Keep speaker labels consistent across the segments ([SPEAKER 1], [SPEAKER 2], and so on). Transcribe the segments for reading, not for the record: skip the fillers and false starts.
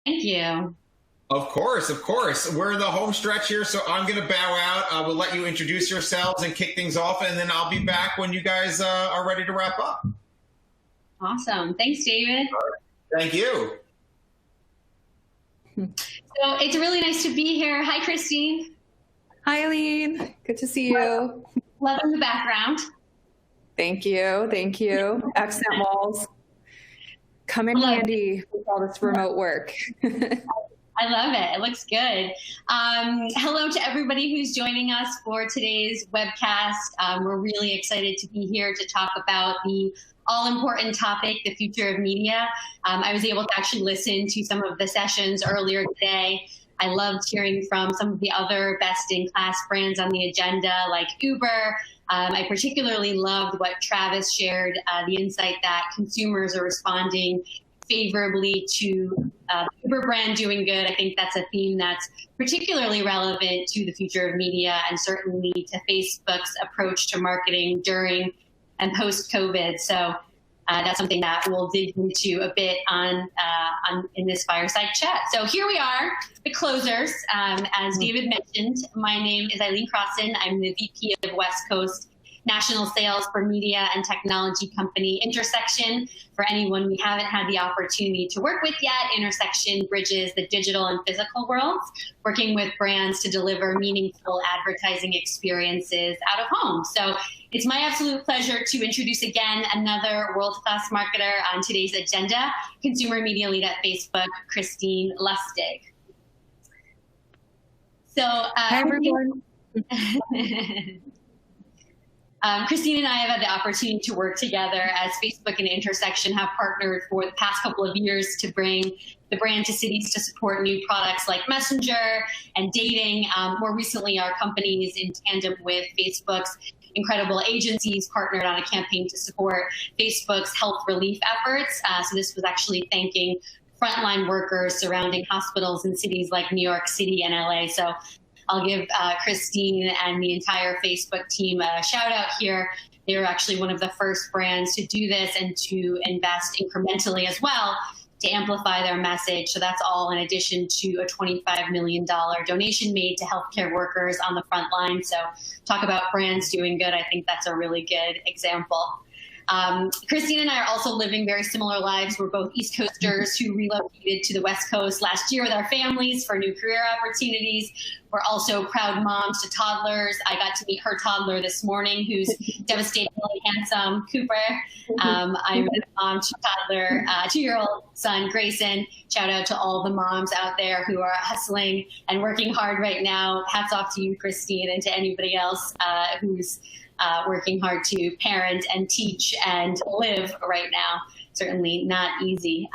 [SPEAKER 1] Thank you.
[SPEAKER 2] Of course, of course. We're in the home stretch here, so I'm going to bow out. We'll let you introduce yourselves and kick things off, and then I'll be back when you guys are ready to wrap up.
[SPEAKER 1] Awesome. Thanks, David.
[SPEAKER 2] Thank you.
[SPEAKER 1] So it's really nice to be here. Hi, Christine.
[SPEAKER 3] Hi, Eileen. Good to see you.
[SPEAKER 1] Love in the background.
[SPEAKER 3] Thank you. Thank you. Accent walls. Come in handy with all this remote work.
[SPEAKER 1] I love it. It looks good. Hello to everybody who's joining us for today's webcast. We're really excited to be here to talk about the all-important topic, the future of media. I was able to actually listen to some of the sessions earlier today. I loved hearing from some of the other best-in-class brands on the agenda, like Uber. I particularly loved what Travis shared, the insight that consumers are responding favorably to the Uber brand doing good. I think that's a theme that's particularly relevant to the future of media and certainly to Facebook's approach to marketing during and post-COVID. So that's something that we'll dig into a bit on in this Fireside Chat. So here we are, the closers. As David mentioned, my name is Eileen Crossin. I'm the VP of West Coast National Sales for media and technology company Intersection. For anyone we haven't had the opportunity to work with yet, Intersection bridges the digital and physical worlds, working with brands to deliver meaningful advertising experiences out of home. So it's my absolute pleasure to introduce again another world-class marketer on today's agenda, consumer media lead at Facebook, Christine Lustig. So,
[SPEAKER 3] hi, everyone.
[SPEAKER 1] Christine and I have had the opportunity to work together as Facebook and Intersection have partnered for the past couple of years to bring the brand to cities to support new products like Messenger and dating. More recently, our companies, in tandem with Facebook's incredible agencies, partnered on a campaign to support Facebook's health relief efforts. So this was actually thanking frontline workers surrounding hospitals in cities like New York City and LA. So I'll give Christine and the entire Facebook team a shout out here. They were actually one of the first brands to do this and to invest incrementally as well to amplify their message. So that's all in addition to a $25 million donation made to healthcare workers on the front line. So talk about brands doing good. I think that's a really good example. Christine and I are also living very similar lives. We're both East Coasters who relocated to the West Coast last year with our families for new career opportunities. We're also proud moms to toddlers. I got to meet her toddler this morning, who's devastatingly handsome, Cooper. I'm a mom to toddler, 2-year-old son, Grayson. Shout out to all the moms out there who are hustling and working hard right now. Hats off to you, Christine, and to anybody else who's working hard to parent and teach and live right now. Certainly not easy.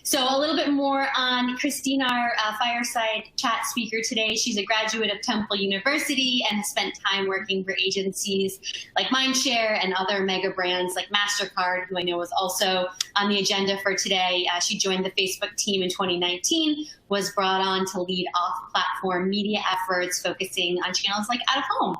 [SPEAKER 1] So a little bit more on Christine, our Fireside Chat speaker today. She's a graduate of Temple University and has spent time working for agencies like Mindshare and other mega brands like MasterCard, who I know was also on the agenda for today. She joined the Facebook team in 2019, was brought on to lead off-platform media efforts focusing on channels like out of home.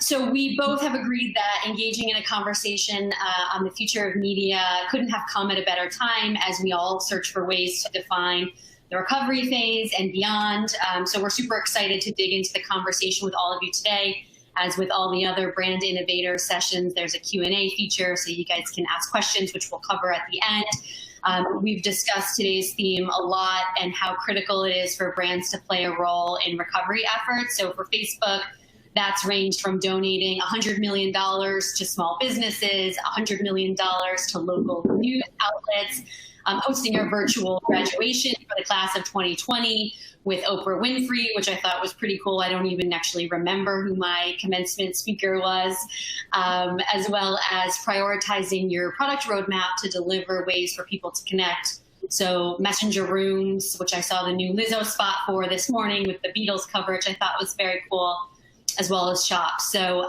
[SPEAKER 1] So we both have agreed that engaging in a conversation on the future of media couldn't have come at a better time as we all search for ways to define the recovery phase and beyond. So we're super excited to dig into the conversation with all of you today. As with all the other brand innovator sessions, there's a Q&A feature so you guys can ask questions, which we'll cover at the end. We've discussed today's theme a lot and how critical it is for brands to play a role in recovery efforts. So for Facebook, that's ranged from donating $100 million to small businesses, $100 million to local news outlets, hosting a virtual graduation for the class of 2020 with Oprah Winfrey, which I thought was pretty cool. I don't even actually remember who my commencement speaker was, as well as prioritizing your product roadmap to deliver ways for people to connect. So Messenger Rooms, which I saw the new Lizzo spot for this morning with the Beatles coverage, I thought was very cool, as well as shops. So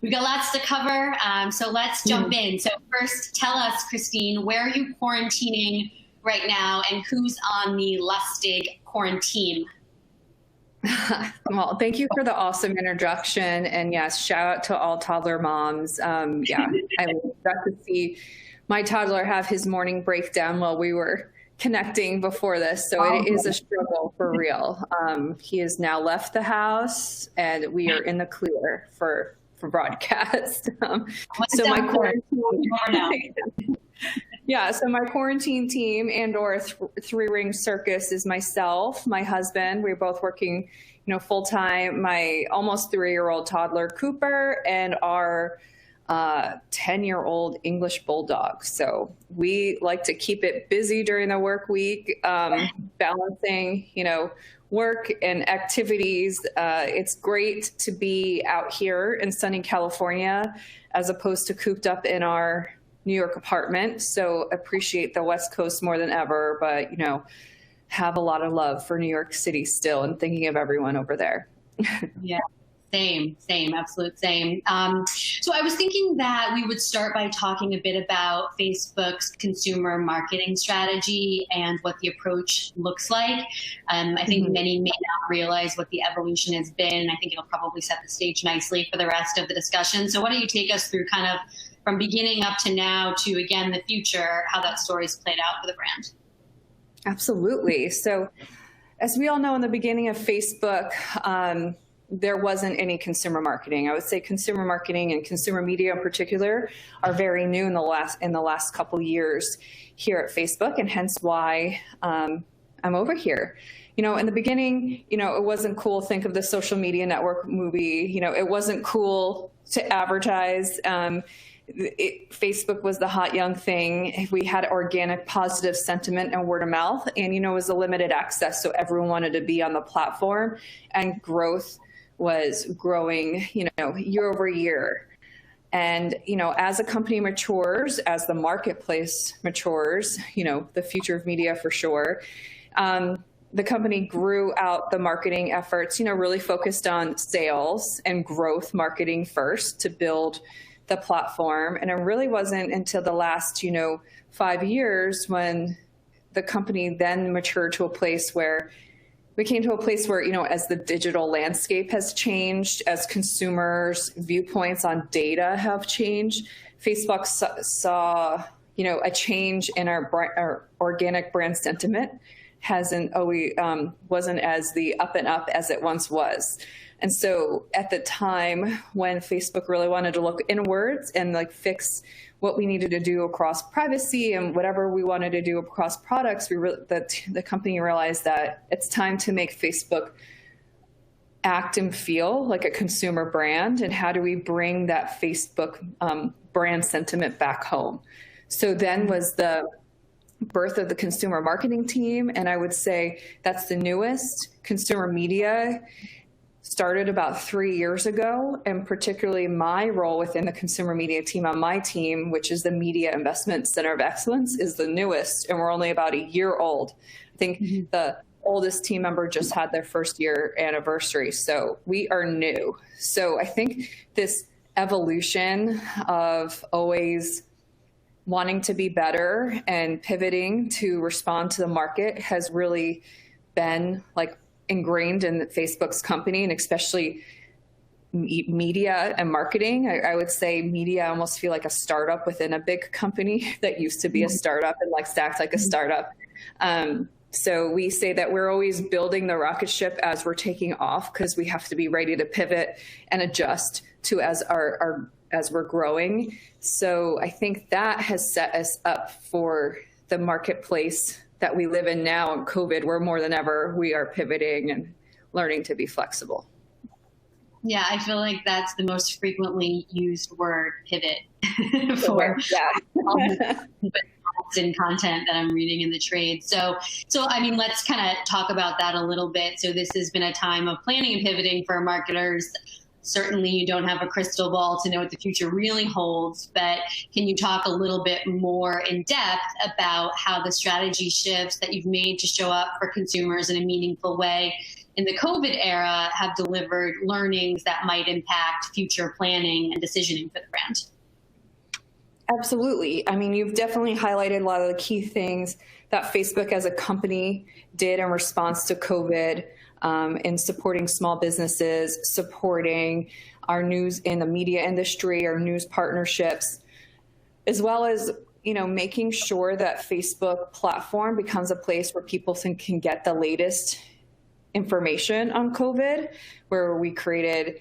[SPEAKER 1] we've got lots to cover. So let's jump in. So first, tell us, Christine, where are you quarantining right now and who's on the Lustig quarantine?
[SPEAKER 3] Well, thank you for the awesome introduction. And yes, shout out to all toddler moms. Yeah, I got to see my toddler have his morning breakdown while we were connecting before this, so it is a struggle for real. He has now left the house, and we are in the clear for broadcast. So my quarantine, so my quarantine team and/or three-ring circus is myself, my husband. We're both working, full time. My almost 3-year-old toddler Cooper, and our 10-year-old English bulldog. So we like to keep it busy during the work week, balancing, work and activities. It's great to be out here in sunny California as opposed to cooped up in our New York apartment. So appreciate the West Coast more than ever, but, have a lot of love for New York City still and thinking of everyone over there.
[SPEAKER 1] Yeah. Same, absolute same. So I was thinking that we would start by talking a bit about Facebook's consumer marketing strategy and what the approach looks like. I think many may not realize what the evolution has been. I think it'll probably set the stage nicely for the rest of the discussion. So why don't you take us through kind of from beginning up to now to, again, the future, how that story's played out for the brand?
[SPEAKER 3] Absolutely. So as we all know, in the beginning of Facebook, there wasn't any consumer marketing. I would say consumer marketing and consumer media in particular are very new in the last couple years here at Facebook, and hence why I'm over here. In the beginning, it wasn't cool. Think of the Social Media Network movie. It wasn't cool to advertise. Facebook was the hot young thing. We had organic positive sentiment and word of mouth, and it was a limited access, so everyone wanted to be on the platform, and growth was growing, year over year. And, as a company matures, as the marketplace matures, the future of media for sure, the company grew out the marketing efforts, really focused on sales and growth marketing first to build the platform. And it really wasn't until the last, 5 years when the company then matured to a place where we came to a place where, as the digital landscape has changed, as consumers' viewpoints on data have changed, Facebook saw, a change in our organic brand sentiment wasn't as the up and up as it once was. And so at the time when Facebook really wanted to look inwards and fix what we needed to do across privacy and whatever we wanted to do across products, the company realized that it's time to make Facebook act and feel like a consumer brand. And how do we bring that Facebook brand sentiment back home? So then was the birth of the consumer marketing team. And I would say that's the newest. Consumer media started about 3 years ago, and particularly my role within the consumer media team on my team, which is the Media Investment Center of Excellence, is the newest, and we're only about a year old. I think the oldest team member just had their first year anniversary, so we are new. So I think this evolution of always wanting to be better and pivoting to respond to the market has really been ingrained in Facebook's company, and especially media and marketing. I would say media, I almost feel like a startup within a big company that used to be a startup and stacked like a startup. So we say that we're always building the rocket ship as we're taking off, because we have to be ready to pivot and adjust to as we're growing. So I think that has set us up for the marketplace that we live in now in COVID, where more than ever we are pivoting and learning to be flexible.
[SPEAKER 1] Yeah, I feel like that's the most frequently used word, pivot, for in content that I'm reading in the trade. So I mean, let's kind of talk about that a little bit. So this has been a time of planning and pivoting for marketers. Certainly you don't have a crystal ball to know what the future really holds, but can you talk a little bit more in depth about how the strategy shifts that you've made to show up for consumers in a meaningful way in the COVID era have delivered learnings that might impact future planning and decisioning for the brand?
[SPEAKER 3] Absolutely. I mean, you've definitely highlighted a lot of the key things that Facebook as a company did in response to COVID, in supporting small businesses, supporting our news in the media industry, our news partnerships, as well as, making sure that Facebook platform becomes a place where people can get the latest information on COVID, where we created,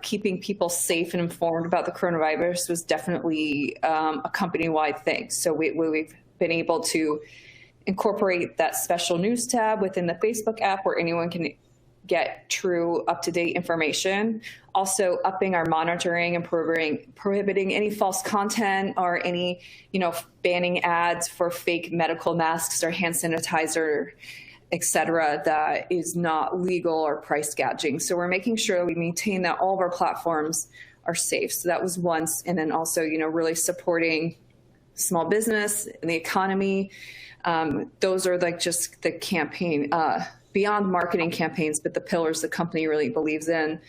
[SPEAKER 3] keeping people safe and informed about the coronavirus was definitely a company-wide thing. So we've been able to incorporate that special news tab within the Facebook app where anyone can get true up-to-date information. Also upping our monitoring and prohibiting any false content or any, banning ads for fake medical masks or hand sanitizer, et cetera, that is not legal or price gouging. So we're making sure we maintain that all of our platforms are safe. So that was once, and then also, really supporting small business and the economy. Those are like just the campaign, beyond marketing campaigns, but the pillars the company really believes in.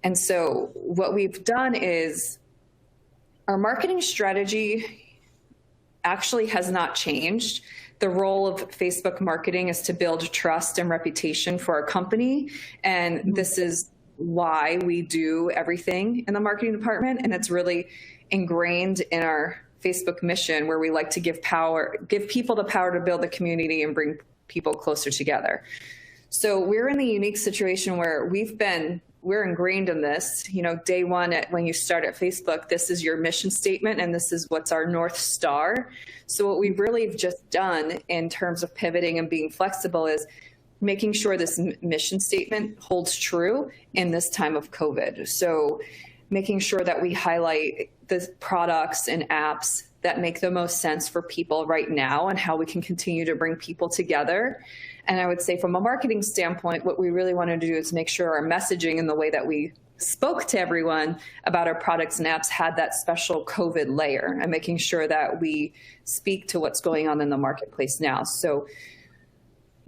[SPEAKER 3] And so what we've done is our marketing strategy actually has not changed. The role of Facebook marketing is to build trust and reputation for our company. And this is why we do everything in the marketing department. And it's really ingrained in our Facebook mission, where we like to give people the power to build the community and bring people closer together. So we're in the unique situation where we're ingrained in this, day one when you start at Facebook, this is your mission statement and this is what's our North Star. So what we've really just done in terms of pivoting and being flexible is making sure this mission statement holds true in this time of COVID. So making sure that we highlight the products and apps that make the most sense for people right now and how we can continue to bring people together. And I would say from a marketing standpoint, what we really want to do is make sure our messaging and the way that we spoke to everyone about our products and apps had that special COVID layer, and making sure that we speak to what's going on in the marketplace now. So,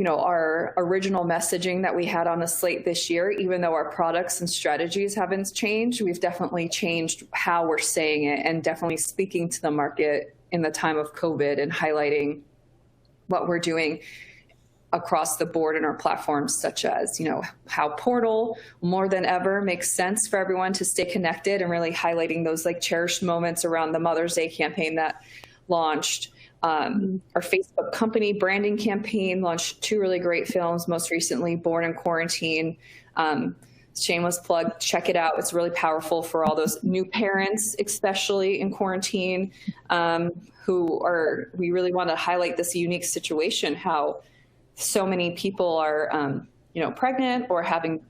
[SPEAKER 3] our original messaging that we had on the slate this year, even though our products and strategies haven't changed, we've definitely changed how we're saying it and definitely speaking to the market in the time of COVID and highlighting what we're doing across the board in our platforms, such as, how Portal more than ever makes sense for everyone to stay connected, and really highlighting those like cherished moments around the Mother's Day campaign that launched. Our Facebook company branding campaign launched 2 really great films, most recently Born in Quarantine. Shameless plug, check it out. It's really powerful for all those new parents, especially in quarantine, we really want to highlight this unique situation, how so many people are, pregnant or having,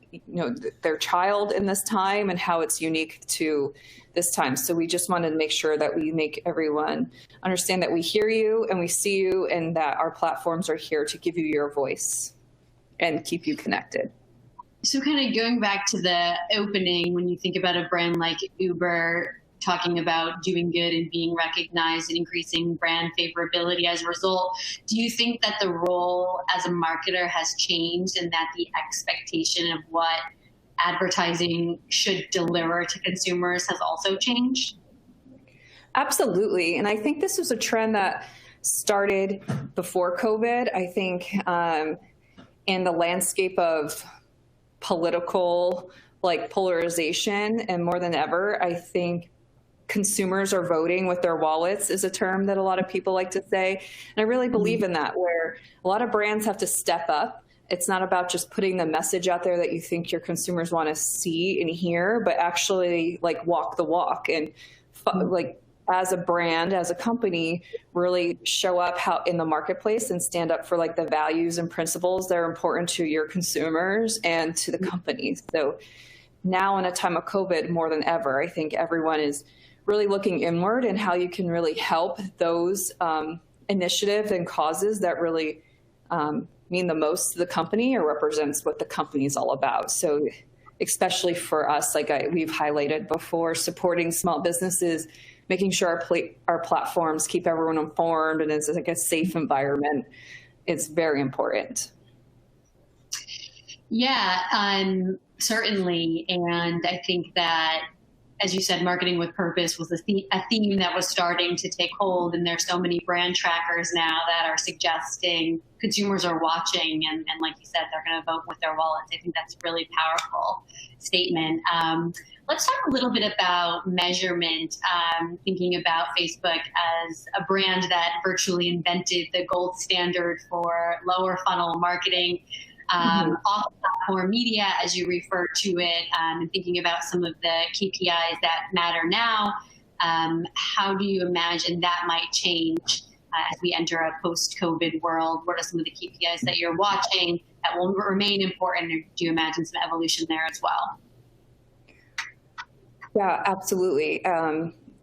[SPEAKER 3] their child in this time, and how it's unique to this time. So we just wanted to make sure that we make everyone understand that we hear you and we see you, and that our platforms are here to give you your voice and keep you connected.
[SPEAKER 1] So kind of going back to the opening, when you think about a brand like Uber talking about doing good and being recognized and increasing brand favorability as a result, do you think that the role as a marketer has changed, and that the expectation of what advertising should deliver to consumers has also changed?
[SPEAKER 3] Absolutely. And I think this was a trend that started before COVID. I think in the landscape of political polarization, and more than ever, I think consumers are voting with their wallets is a term that a lot of people like to say. And I really believe in that, where a lot of brands have to step up. It's not about just putting the message out there that you think your consumers want to see and hear, but actually walk the walk and as a brand, as a company, really show up in the marketplace and stand up for the values and principles that are important to your consumers and to the companies. So now in a time of COVID, more than ever, I think everyone is really looking inward, and how you can really help those initiatives and causes that really mean the most to the company or represents what the company is all about. So especially for us, we've highlighted before, supporting small businesses, making sure our platforms keep everyone informed and it's a safe environment, is very important.
[SPEAKER 1] Yeah, certainly. And I think that as you said, marketing with purpose was a theme that was starting to take hold. And there's so many brand trackers now that are suggesting consumers are watching. And like you said, they're going to vote with their wallets. I think that's a really powerful statement. Let's talk a little bit about measurement, thinking about Facebook as a brand that virtually invented the gold standard for lower funnel marketing. Off-platform media, as you refer to it, and thinking about some of the KPIs that matter now, how do you imagine that might change as we enter a post-COVID world? What are some of the KPIs that you're watching that will remain important, or do you imagine some evolution there as well?
[SPEAKER 3] Yeah, absolutely.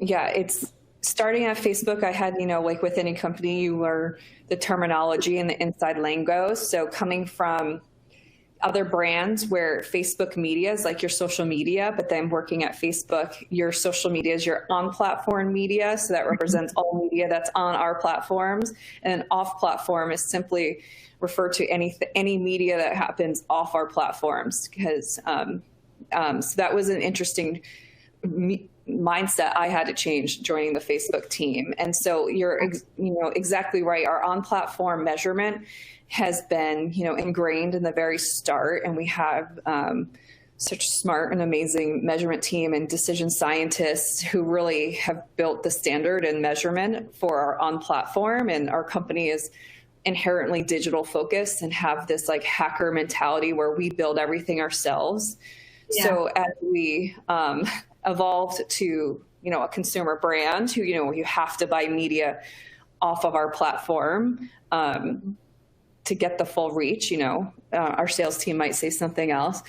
[SPEAKER 3] It's starting at Facebook. I had, like with any company, you learn the terminology and the inside lingo. So coming from other brands where Facebook media is like your social media, but then working at Facebook, your social media is your on-platform media. So that represents all media that's on our platforms. And off-platform is simply referred to any media that happens off our platforms. Because so that was an interesting mindset I had to change joining the Facebook team. And so you're exactly right. Our on-platform measurement has been ingrained in the very start, and we have such a smart and amazing measurement team and decision scientists who really have built the standard and measurement for our on-platform. And our company is inherently digital focused and have this like hacker mentality where we build everything ourselves. Yeah. So as we evolved to, a consumer brand who, you have to buy media off of our platform to get the full reach, our sales team might say something else,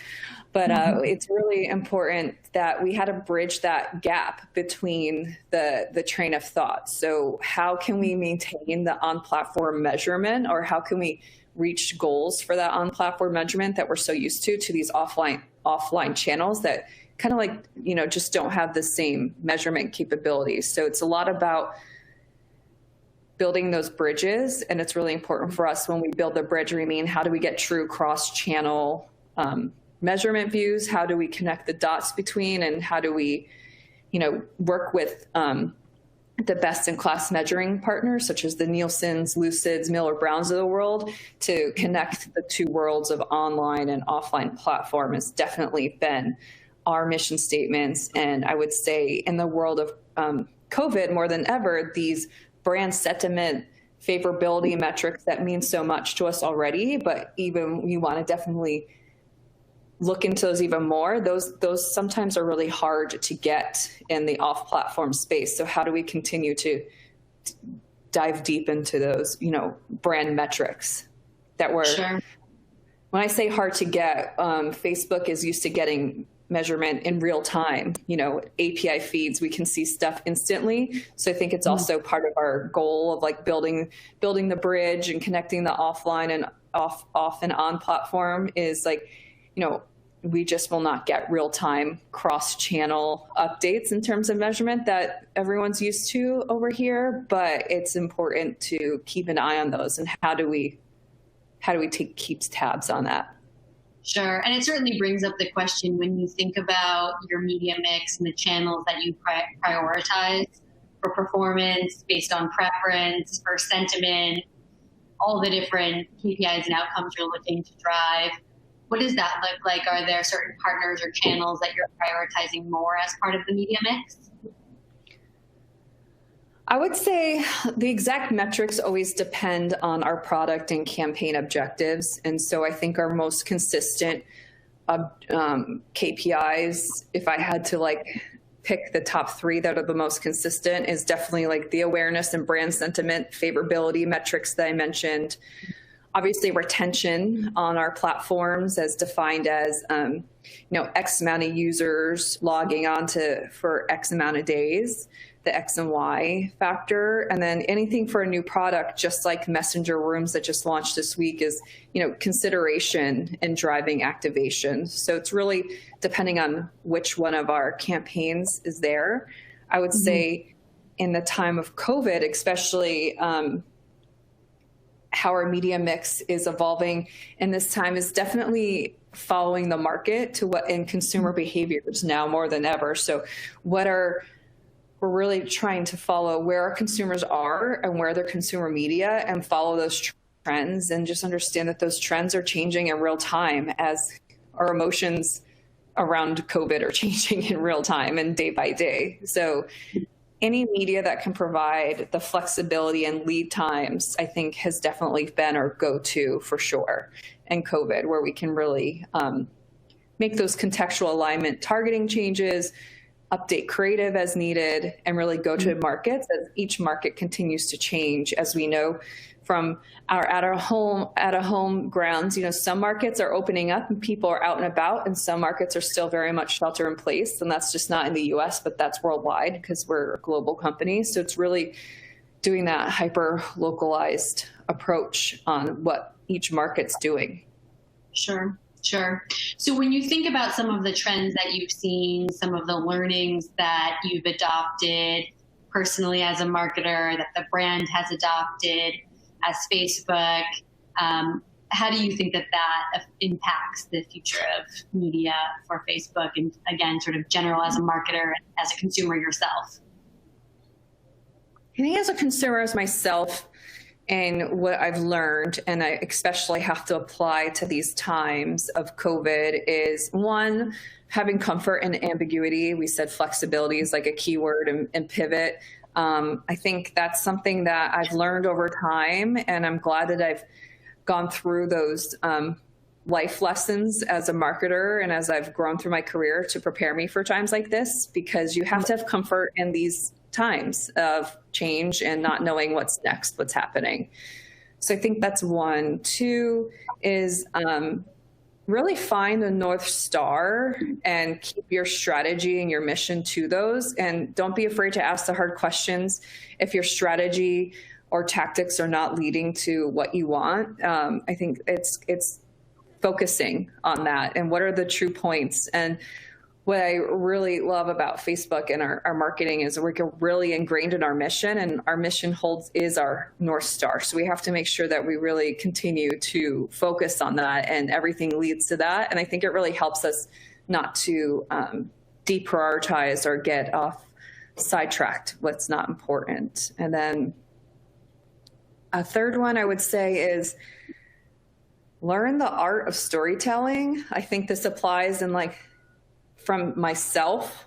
[SPEAKER 3] but it's really important that we had to bridge that gap between the train of thought. So how can we maintain the on-platform measurement, or how can we reach goals for that on-platform measurement that we're so used to these offline channels that kind of like, just don't have the same measurement capabilities. So it's a lot about building those bridges. And it's really important for us when we build the bridge, how do we get true cross-channel measurement views? How do we connect the dots between, and how do we, work with the best-in-class measuring partners, such as the Nielsen's, Lucid's, Miller Browns of the world, to connect the two worlds of online and offline platform has definitely been our mission statements. And I would say in the world of COVID, more than ever, these brand sentiment favorability metrics that mean so much to us already, but even you want to definitely look into those even more. Those sometimes are really hard to get in the off-platform space. So how do we continue to dive deep into those, brand metrics that were,
[SPEAKER 1] Sure.
[SPEAKER 3] When I say hard to get, Facebook is used to getting measurement in real time, API feeds, we can see stuff instantly. So I think it's also part of our goal of like building the bridge and connecting the offline and off and on platform is like, we just will not get real time cross-channel updates in terms of measurement that everyone's used to over here, but it's important to keep an eye on those. And how do we keep tabs on that?
[SPEAKER 1] Sure. And it certainly brings up the question when you think about your media mix and the channels that you prioritize for performance based on preference, for sentiment, all the different KPIs and outcomes you're looking to drive. What does that look like? Are there certain partners or channels that you're prioritizing more as part of the media mix?
[SPEAKER 3] I would say the exact metrics always depend on our product and campaign objectives. And so I think our most consistent KPIs, if I had to like pick the top three that are the most consistent, is definitely like the awareness and brand sentiment favorability metrics that I mentioned. Obviously, retention on our platforms as defined as, X amount of users logging on for X amount of days, the X and Y factor. And then anything for a new product, just like Messenger Rooms that just launched this week, is, consideration and driving activation. So it's really depending on which one of our campaigns is there. I would say in the time of COVID, especially, how our media mix is evolving in this time is definitely following the market to what in consumer behaviors now more than ever. So we're really trying to follow where our consumers are and where their consumer media, and follow those trends, and just understand that those trends are changing in real time as our emotions around COVID are changing in real time and day by day. So any media that can provide the flexibility and lead times, I think, has definitely been our go-to for sure in COVID, where we can really make those contextual alignment targeting changes, update creative as needed, and really go to markets as each market continues to change. As we know from our at home grounds, you know, some markets are opening up and people are out and about, and some markets are still very much shelter in place. And that's just not in the US, but that's worldwide because we're a global company. So it's really doing that hyper localized approach on what each market's doing.
[SPEAKER 1] Sure. So when you think about some of the trends that you've seen, some of the learnings that you've adopted personally as a marketer, that the brand has adopted as Facebook, how do you think that impacts the future of media for Facebook? And again, sort of general as a marketer, as a consumer yourself?
[SPEAKER 3] I think as a consumer, as myself, and what I've learned, and I especially have to apply to these times of COVID, is one, having comfort in ambiguity. We said flexibility is like a key word, and pivot. I think that's something that I've learned over time, and I'm glad that I've gone through those life lessons as a marketer and as I've grown through my career to prepare me for times like this, because you have to have comfort in these times of change and not knowing what's next, what's happening. So I think that's one. Two is really find a North Star and keep your strategy and your mission to those. And don't be afraid to ask the hard questions if your strategy or tactics are not leading to what you want. I think it's focusing on that and what are the true points. And what I really love about Facebook and our marketing is we're really ingrained in our mission, and our mission is our North Star. So we have to make sure that we really continue to focus on that, and everything leads to that. And I think it really helps us not to deprioritize or get off sidetracked what's not important. And then a third one I would say is learn the art of storytelling. I think this applies in from myself,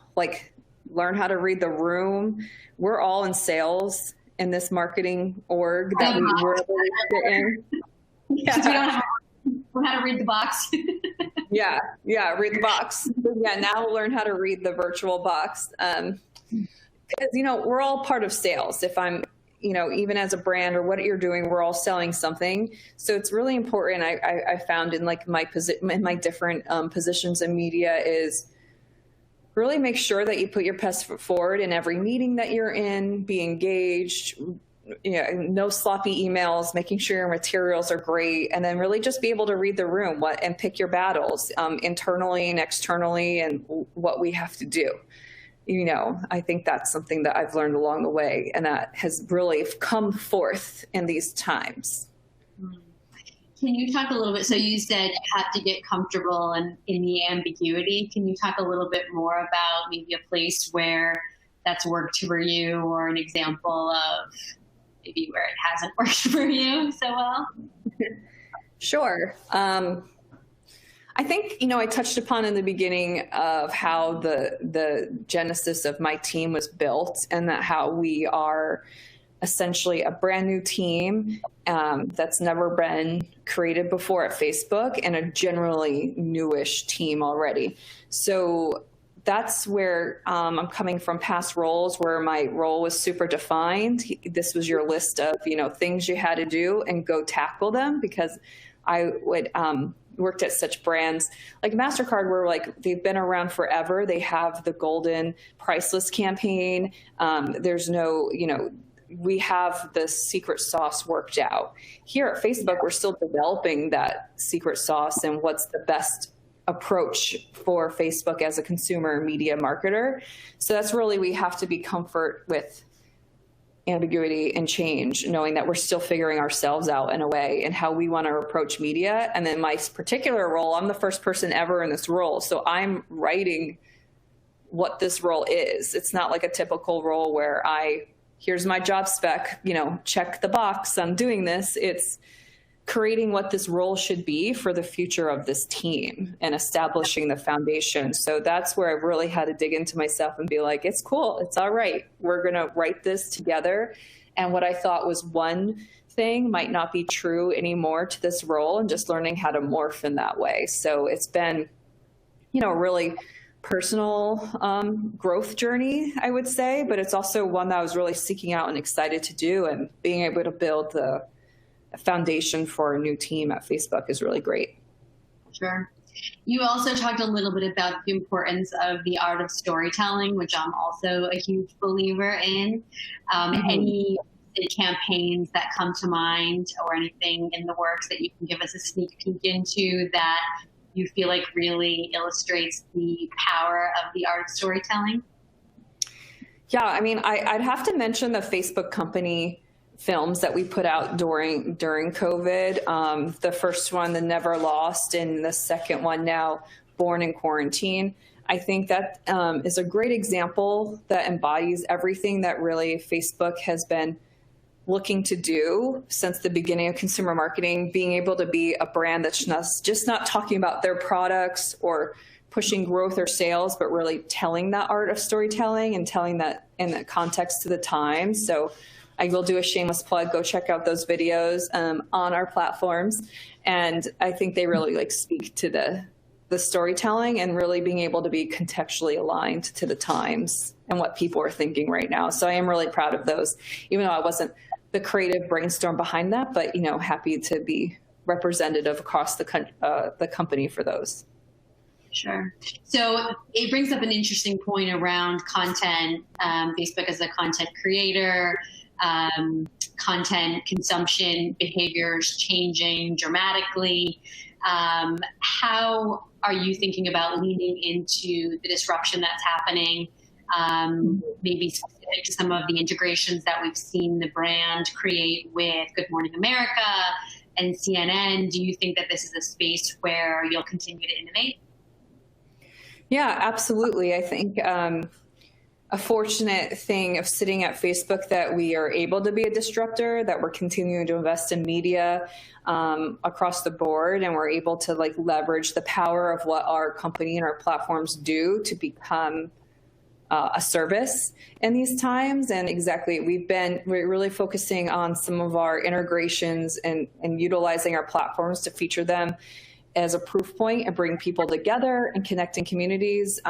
[SPEAKER 3] learn how to read the room. We're all in sales in this marketing org that we're in. Yeah.
[SPEAKER 1] We don't have how to read the box.
[SPEAKER 3] Yeah, read the box. Yeah, now we'll learn how to read the virtual box. Because, we're all part of sales. If I'm, even as a brand or what you're doing, we're all selling something. So it's really important. I found in my different positions in media is really make sure that you put your best foot forward in every meeting that you're in, be engaged, no sloppy emails, making sure your materials are great, and then really just be able to read the room and pick your battles internally and externally and what we have to do. I think that's something that I've learned along the way, and that has really come forth in these times.
[SPEAKER 1] Can you talk a little bit, so you said you have to get comfortable in the ambiguity. Can you talk a little bit more about maybe a place where that's worked for you, or an example of maybe where it hasn't worked for you so well?
[SPEAKER 3] Sure. I think, I touched upon in the beginning of how the genesis of my team was built, and that how we are essentially a brand new team that's never been created before at Facebook, and a generally newish team already. So that's where I'm coming from past roles where my role was super defined. This was your list of, things you had to do and go tackle them, because I would worked at such brands like MasterCard where they've been around forever. They have the golden priceless campaign. There's no, we have the secret sauce worked out. Here at Facebook, we're still developing that secret sauce and what's the best approach for Facebook as a consumer media marketer. So that's really, we have to be comfort with ambiguity and change, knowing that we're still figuring ourselves out in a way and how we want to approach media. And then my particular role, I'm the first person ever in this role. So I'm writing what this role is. It's not like a typical role where here's my job spec, check the box, I'm doing this. It's creating what this role should be for the future of this team and establishing the foundation. So that's where I really had to dig into myself and be like, it's cool. It's all right. We're going to write this together. And what I thought was one thing might not be true anymore to this role, and just learning how to morph in that way. So it's been, a really personal growth journey, I would say, but it's also one that I was really seeking out and excited to do, and being able to build the foundation for a new team at Facebook is really great. Sure.
[SPEAKER 1] You also talked a little bit about the importance of the art of storytelling, which I'm also a huge believer in. Any campaigns that come to mind, or anything in the works that you can give us a sneak peek into that you feel like really illustrates the power of the art of storytelling?
[SPEAKER 3] Yeah, I mean, I'd have to mention the Facebook company films that we put out during COVID. The first one, The Never Lost, and the second one now, Born in Quarantine. I think that is a great example that embodies everything that really Facebook has been looking to do since the beginning of consumer marketing, being able to be a brand that's just not talking about their products or pushing growth or sales, but really telling that art of storytelling and telling that in the context to the time. So I will do a shameless plug. Go check out those videos on our platforms. And I think they really speak to the storytelling and really being able to be contextually aligned to the times and what people are thinking right now. So I am really proud of those, even though I wasn't the creative brainstorm behind that, but happy to be representative across the company for those.
[SPEAKER 1] Sure. So it brings up an interesting point around content. Facebook as a content creator, content consumption behaviors changing dramatically. How are you thinking about leaning into the disruption that's happening? Maybe specific to some of the integrations that we've seen the brand create with Good Morning America and CNN. Do you think that this is a space where you'll continue to innovate?
[SPEAKER 3] Yeah, absolutely. I think a fortunate thing of sitting at Facebook that we are able to be a disruptor, that we're continuing to invest in media across the board, and we're able to leverage the power of what our company and our platforms do to become a service in these times. And exactly, we're really focusing on some of our integrations and utilizing our platforms to feature them as a proof point and bring people together and connecting communities.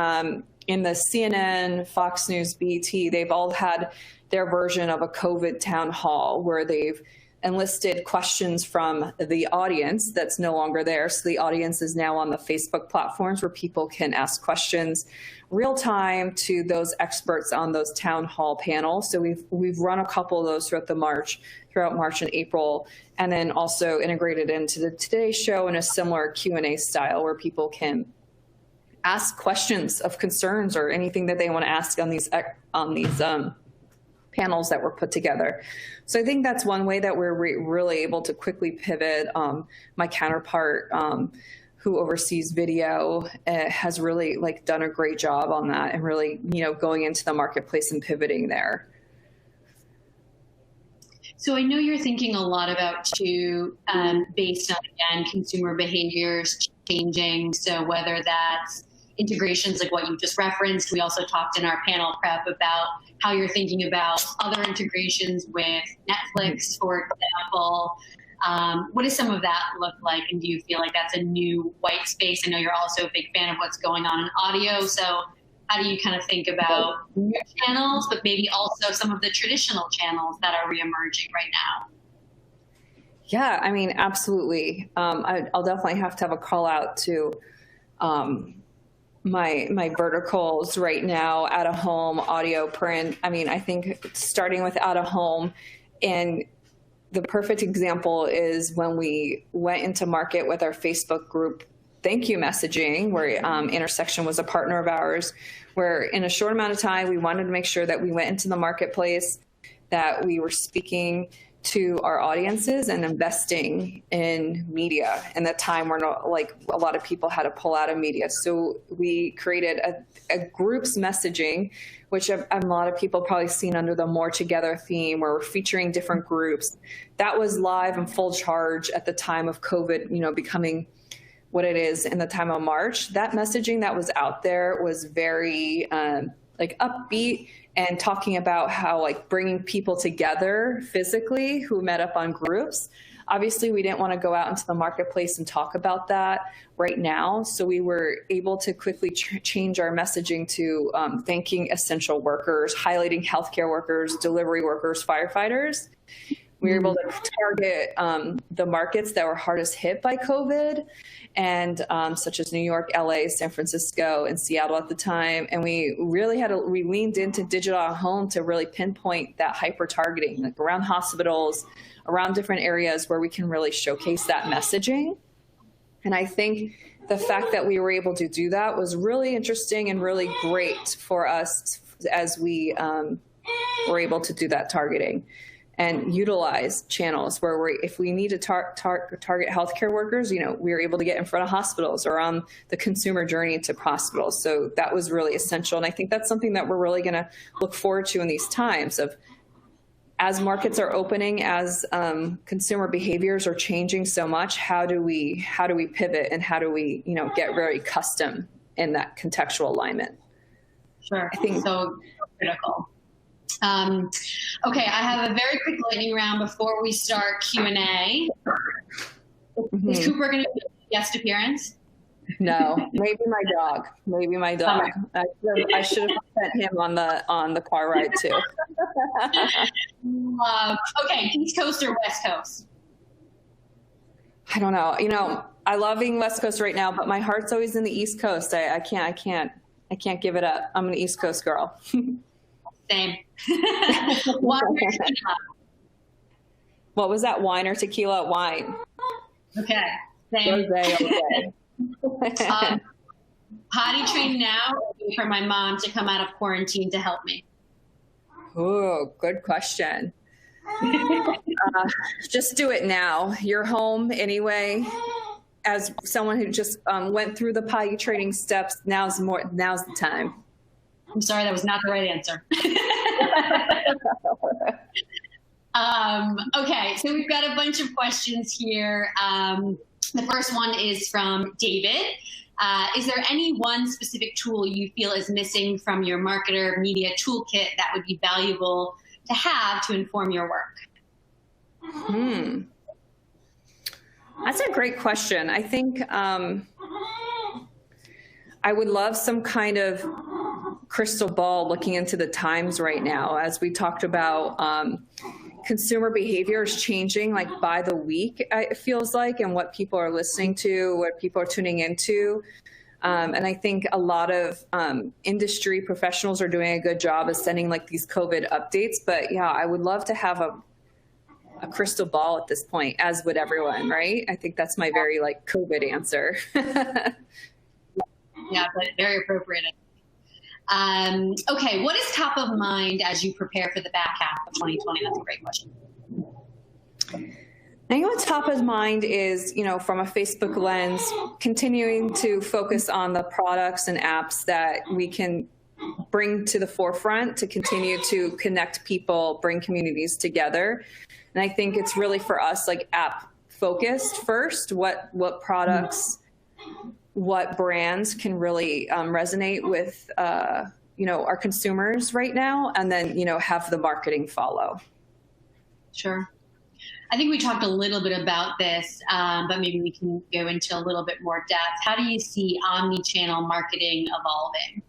[SPEAKER 3] In the CNN, Fox News, BT, they've all had their version of a COVID town hall where they've enlisted questions from the audience that's no longer there. So the audience is now on the Facebook platforms where people can ask questions real time to those experts on those town hall panels. So we've run a couple of those throughout March and April, and then also integrated into the Today Show in a similar Q&A style where people can ask questions of concerns or anything that they want to ask on these panels that were put together. So I think that's one way that we're really able to quickly pivot. My counterpart, who oversees video, has really done a great job on that and really, going into the marketplace and pivoting there.
[SPEAKER 1] So I know you're thinking a lot about too, based on, again, consumer behaviors changing. So whether that's integrations like what you just referenced, we also talked in our panel prep about how you're thinking about other integrations with Netflix, for example. What does some of that look like? And do you feel like that's a new white space? I know you're also a big fan of what's going on in audio. So how do you kind of think about new channels, but maybe also some of the traditional channels that are reemerging right now?
[SPEAKER 3] Yeah, I mean, absolutely. I'll definitely have to have a call out to my verticals right now: out of home, audio, print. I mean, I think starting with out of home, and the perfect example is when we went into market with our Facebook group thank you messaging, where Intersection was a partner of ours, where in a short amount of time, we wanted to make sure that we went into the marketplace, that we were speaking to our audiences and investing in media in the time where like a lot of people had to pull out of media. So we created a groups messaging, which a lot of people probably seen under the More Together theme, where we're featuring different groups. That was live and full charge at the time of COVID, becoming what it is in the time of March. That messaging that was out there was very like upbeat and talking about how like bringing people together physically who met up on groups. Obviously, we didn't want to go out into the marketplace and talk about that right now. So we were able to quickly change our messaging to thanking essential workers, highlighting healthcare workers, delivery workers, firefighters. We were able to target the markets that were hardest hit by COVID, and such as New York, LA, San Francisco, and Seattle at the time. And we really we leaned into digital at home to really pinpoint that hyper targeting, like around hospitals, around different areas where we can really showcase that messaging. And I think the fact that we were able to do that was really interesting and really great for us as we were able to do that targeting and utilize channels where if we need to target healthcare workers, we were able to get in front of hospitals or on the consumer journey to hospitals. So that was really essential. And I think that's something that we're really going to look forward to in these times of, as markets are opening, as consumer behaviors are changing so much, how do we pivot, and how do we, get very custom in that contextual alignment?
[SPEAKER 1] Sure. I think so critical. Okay, I have a very quick lightning round before we start Q&A. Is Cooper going to do a guest appearance?
[SPEAKER 3] No, maybe my dog. I should have sent him on the car ride too.
[SPEAKER 1] Okay, East Coast or West Coast?
[SPEAKER 3] I don't know. I love being West Coast right now, but my heart's always in the East Coast. I can't give it up. I'm an East Coast girl.
[SPEAKER 1] Same. Wine or tequila?
[SPEAKER 3] What was that? Wine or tequila? Wine.
[SPEAKER 1] Okay. Same.
[SPEAKER 3] Okay.
[SPEAKER 1] Potty train now, or wait for my mom to come out of quarantine to help me?
[SPEAKER 3] Oh, good question. Just do it now. You're home anyway. As someone who just went through the potty training steps, now's the time.
[SPEAKER 1] I'm sorry, that was not the right answer. Okay, so we've got a bunch of questions here. The first one is from David. Is there any one specific tool you feel is missing from your marketer media toolkit that would be valuable to have to inform your work?
[SPEAKER 3] That's a great question. I think I would love some kind of crystal ball looking into the times right now. As we talked about, consumer behavior is changing like by the week, it feels like, and what people are listening to, what people are tuning into. And I think a lot of industry professionals are doing a good job of sending like these COVID updates. But yeah, I would love to have a crystal ball at this point, as would everyone, right? I think that's my very like COVID answer.
[SPEAKER 1] Yeah, but very appropriate. Okay, what is top of mind as you prepare for the back half of 2020? That's a great question.
[SPEAKER 3] I think what's top of mind is, from a Facebook lens, continuing to focus on the products and apps that we can bring to the forefront to continue to connect people, bring communities together. And I think it's really for us like app focused first, what products, what brands can really resonate with, our consumers right now, and then, have the marketing follow.
[SPEAKER 1] Sure. I think we talked a little bit about this, but maybe we can go into a little bit more depth. How do you see omni-channel marketing evolving?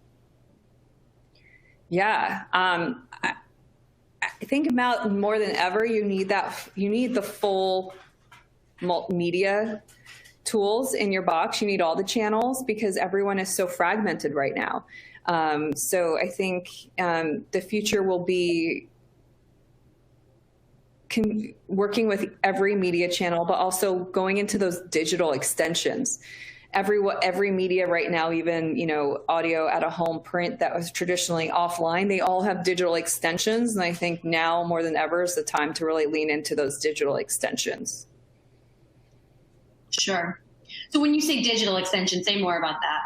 [SPEAKER 3] Yeah. I think about more than ever, you need the full multimedia tools in your box. You need all the channels because everyone is so fragmented right now. So I think the future will be working with every media channel, but also going into those digital extensions every media right now, even, audio at a home, print that was traditionally offline, they all have digital extensions. And I think now more than ever is the time to really lean into those digital extensions.
[SPEAKER 1] Sure. So when you say digital extension, say more about that.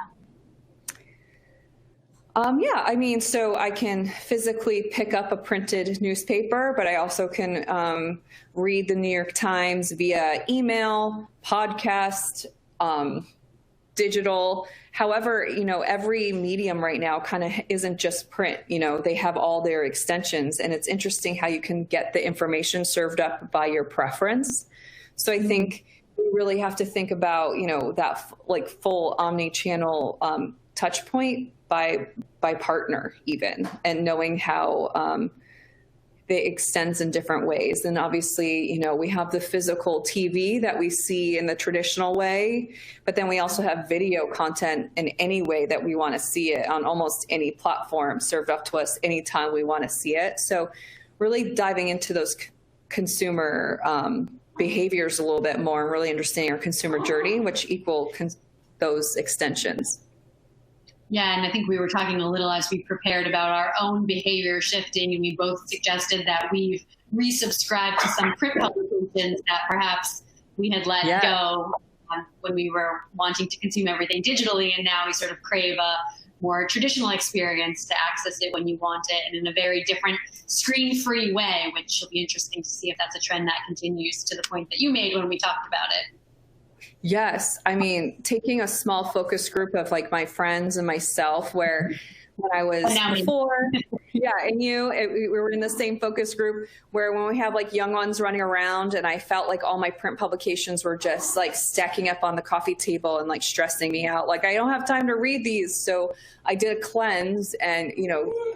[SPEAKER 3] So I can physically pick up a printed newspaper, but I also can read the New York Times via email, podcast, digital. However, every medium right now kind of isn't just print. They have all their extensions, and it's interesting how you can get the information served up by your preference. So I think we really have to think about, that like full omni-channel touch point by partner even, and knowing how it extends in different ways. And obviously, we have the physical TV that we see in the traditional way, but then we also have video content in any way that we want to see it on almost any platform served up to us anytime we want to see it. So really diving into those consumer behaviors a little bit more and really understanding our consumer journey, which equal those extensions.
[SPEAKER 1] Yeah, and I think we were talking a little as we prepared about our own behavior shifting, and we both suggested that we've resubscribed to some print publications that perhaps we had let go when we were wanting to consume everything digitally, and now we sort of crave a more traditional experience to access it when you want it, and in a very different screen-free way, which will be interesting to see if that's a trend that continues, to the point that you made when we talked about it.
[SPEAKER 3] Yes. I mean, taking a small focus group of like my friends and myself, where when I was before, and we were in the same focus group, where when we have like young ones running around, and I felt like all my print publications were just like stacking up on the coffee table and like stressing me out. Like, I don't have time to read these. So I did a cleanse and,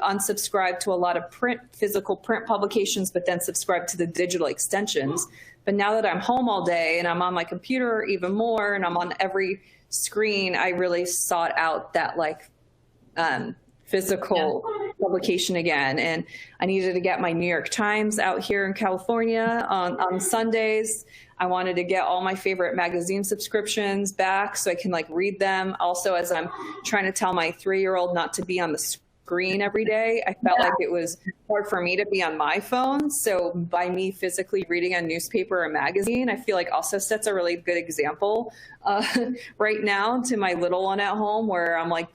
[SPEAKER 3] unsubscribed to a lot of physical print publications, but then subscribed to the digital extensions. But now that I'm home all day and I'm on my computer even more, and I'm on every screen, I really sought out that physical publication again. And I needed to get my New York Times out here in California on Sundays. I wanted to get all my favorite magazine subscriptions back so I can read them. Also, as I'm trying to tell my 3-year-old not to be on the screen every day, I felt like it was hard for me to be on my phone. So by me physically reading a newspaper or magazine, I feel like also sets a really good example right now to my little one at home, where I'm like,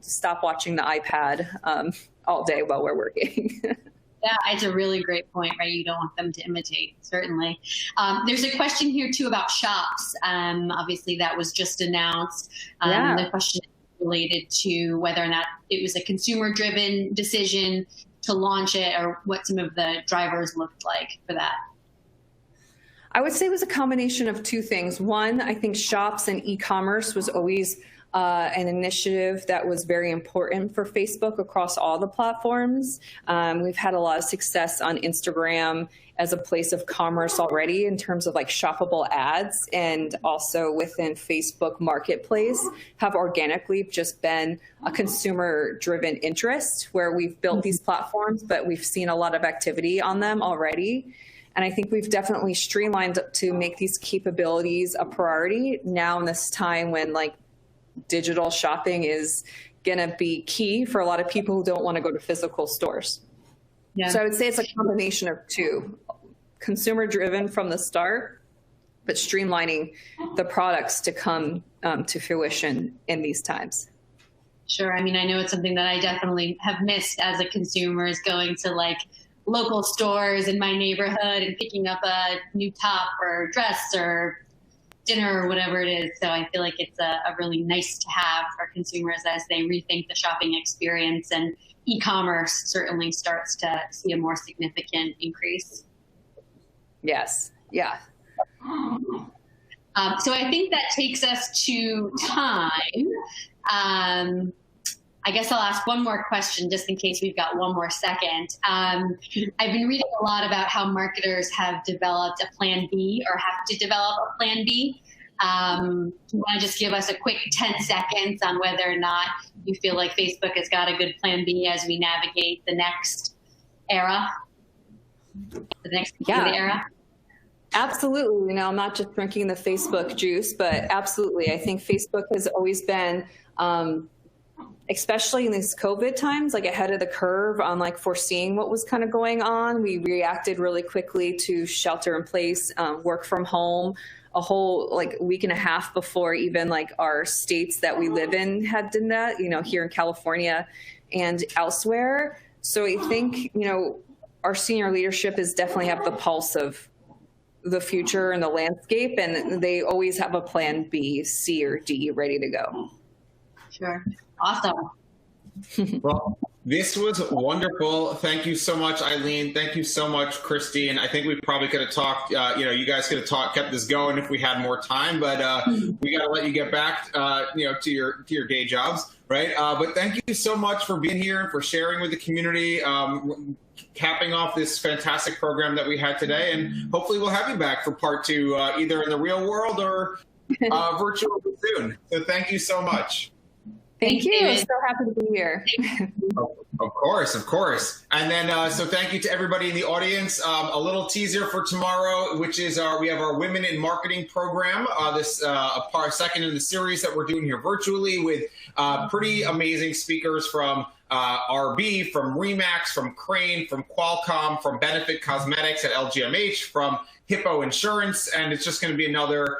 [SPEAKER 3] stop watching the iPad all day while we're working.
[SPEAKER 1] Yeah, it's a really great point, right? You don't want them to imitate, certainly. There's a question here too about shops. Obviously that was just announced. The question related to whether or not it was a consumer-driven decision to launch it, or what some of the drivers looked like for that.
[SPEAKER 3] I would say it was a combination of two things. One, I think shops and e-commerce was always an initiative that was very important for Facebook across all the platforms. We've had a lot of success on Instagram as a place of commerce already in terms of shoppable ads, and also within Facebook Marketplace have organically just been a consumer driven interest, where we've built these platforms, but we've seen a lot of activity on them already. And I think we've definitely streamlined to make these capabilities a priority now in this time when digital shopping is going to be key for a lot of people who don't want to go to physical stores. Yeah. So I would say it's a combination of two: consumer driven from the start, but streamlining the products to come to fruition in these times.
[SPEAKER 1] Sure. I mean, I know it's something that I definitely have missed as a consumer, is going to local stores in my neighborhood and picking up a new top or dress or dinner or whatever it is. So I feel like it's a really nice to have for consumers as they rethink the shopping experience, and e-commerce certainly starts to see a more significant increase.
[SPEAKER 3] Yes. Yeah.
[SPEAKER 1] So I think that takes us to time. I guess I'll ask one more question just in case we've got one more second. I've been reading a lot about how marketers have developed a plan B, or have to develop a plan B. You want to just give us a quick 10 seconds on whether or not you feel like Facebook has got a good plan B as we navigate the next era, the next era?
[SPEAKER 3] Absolutely. You know, I'm not just drinking the Facebook juice, but absolutely. I think Facebook has always been, especially in these COVID times, like ahead of the curve on like foreseeing what was kind of going on. We reacted really quickly to shelter in place, work from home, a whole like week and a half before even like our states that we live in had done that, you know, here in California and elsewhere. So I think, you know, our senior leadership is definitely have the pulse of the future and the landscape, and they always have a plan B, C, or D ready to go.
[SPEAKER 1] Sure. Awesome.
[SPEAKER 2] Well, this was wonderful. Thank you so much, Eileen. Thank you so much, Christine. I think we probably could have talked, you guys could have kept this going if we had more time, but we got to let you get back, to your day jobs, right? But thank you so much for being here and for sharing with the community, capping off this fantastic program that we had today. And hopefully we'll have you back for part 2, either in the real world or virtual soon. So thank you so much.
[SPEAKER 3] Thank you. I'm so happy to be here.
[SPEAKER 2] Of course. And then, so thank you to everybody in the audience. A little teaser for tomorrow, which is we have our Women in Marketing program, second in the series that we're doing here virtually with pretty amazing speakers from RB, from Remax, from Crane, from Qualcomm, from Benefit Cosmetics at LGMH, from Hippo Insurance, and it's just going to be another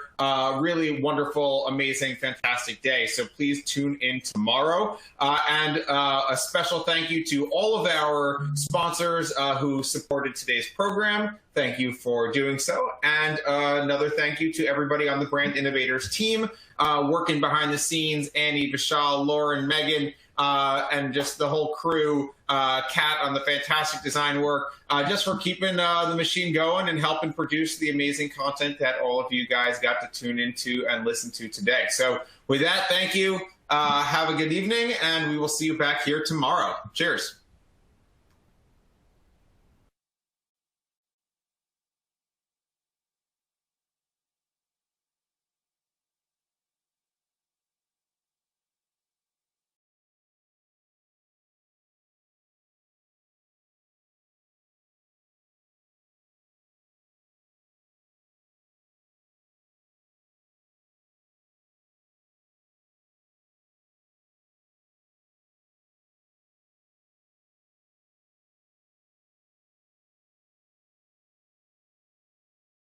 [SPEAKER 2] really wonderful, amazing, fantastic day. So please tune in tomorrow. And a special thank you to all of our sponsors who supported today's program. Thank you for doing so. And another thank you to everybody on the Brand Innovators team working behind the scenes, Annie, Vishal, Lauren, Megan, and just the whole crew, Kat on the fantastic design work, just for keeping the machine going and helping produce the amazing content that all of you guys got to tune into and listen to today. So with that, thank you. Have a good evening, and we will see you back here tomorrow. Cheers.